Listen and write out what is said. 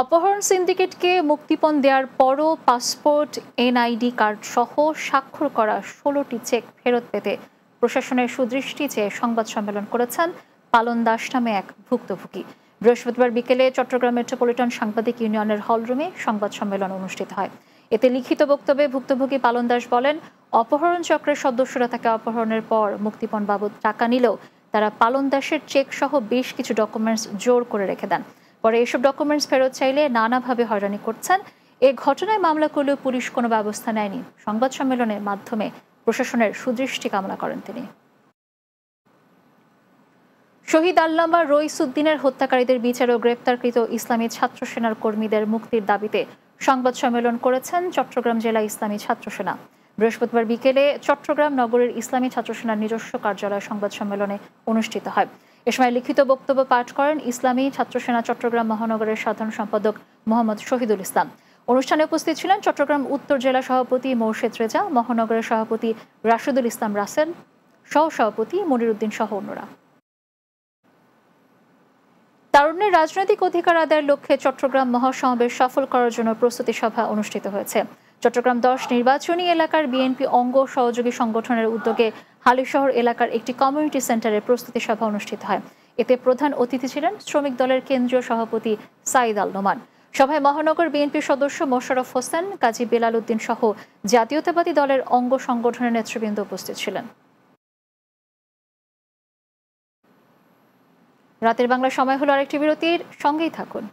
অপহরণ সিন্ডিকেটকে মুক্তিপণ দেওয়ার পরও পাসপোর্ট, এনআইডি কার্ড সহ স্বাক্ষর করা ১৬টি চেক ফেরত পেতে প্রশাসনের সুদৃষ্টি চেয়ে সংবাদ সম্মেলন করেছেন পালন দাস নামে এক ভুক্তভোগী। বৃহস্পতিবার বিকেলে চট্টগ্রাম মেট্রোপলিটন সাংবাদিক ইউনিয়নের হলরুমে সংবাদ সম্মেলন অনুষ্ঠিত হয়। এতে লিখিত বক্তব্যে ভুক্তভোগী পালন দাস বলেন, অপহরণ চক্রের সদস্যরা তাকে অপহরণের পর মুক্তিপণ বাবদ টাকা নিলেও তারা পালন দাসের চেক সহ বেশ কিছু ডকুমেন্টস জোর করে রেখে দেন। পরে এসব ডকুমেন্টস ফেরত চাইলে নানাভাবে হয়রানি করছেন। এ ঘটনায় মামলা করলেও পুলিশ কোনো ব্যবস্থা নেয়নি। সংবাদ সম্মেলনের মাধ্যমে প্রশাসনের সুদৃষ্টি কামনা করেন তিনি। শহীদ আল্লামা রইসুদ্দিনের হত্যাকারীদের বিচার ও গ্রেপ্তারকৃত ইসলামী ছাত্র সেনার কর্মীদের মুক্তির দাবিতে সংবাদ সম্মেলন করেছেন চট্টগ্রাম জেলা ইসলামী ছাত্র সেনা। বৃহস্পতিবার বিকেলে চট্টগ্রাম নগরের ইসলামী ছাত্র সেনার নিজস্ব কার্যালয়ে সংবাদ সম্মেলনে অনুষ্ঠিত হয়। এ সময় লিখিত বক্তব্য পাঠ করেন ইসলামী ছাত্র সেনা চট্টগ্রাম মহানগরের সাধারণ সম্পাদক মোহাম্মদ শহীদুল ইসলাম। অনুষ্ঠানে উপস্থিত ছিলেন চট্টগ্রাম উত্তর জেলা সভাপতি মোর্শেদ রেজা, মহানগরের সভাপতি রাশেদুল ইসলাম রাসেল, সহ সভাপতি মনির উদ্দিন সহ অন্যরা। তারুণ্যের রাজনৈতিক অধিকার আদায়ের লক্ষ্যে চট্টগ্রাম মহাসমাবেশ সফল করার জন্য প্রস্তুতি সভা অনুষ্ঠিত হয়েছে। চট্টগ্রাম ১০ নির্বাচনী এলাকার বিএনপি অঙ্গ সহযোগী সংগঠনের উদ্যোগে হালিশহর এলাকার একটি কমিউনিটি সেন্টারে প্রস্তুতি সভা অনুষ্ঠিত হয়। এতে প্রধান অতিথি ছিলেন শ্রমিক দলের কেন্দ্রীয় সভাপতি সাইদ আল নোমান। সভায় মহানগর বিএনপির সদস্য মোশাররফ হোসেন, কাজী বেলাল উদ্দিন সহ জাতীয়তাবাদী দলের অঙ্গ সংগঠনের নেতৃবৃন্দ উপস্থিত ছিলেন। রাতের বাংলা সময় হলো আরেকটি বিরতির, সঙ্গেই থাকুন।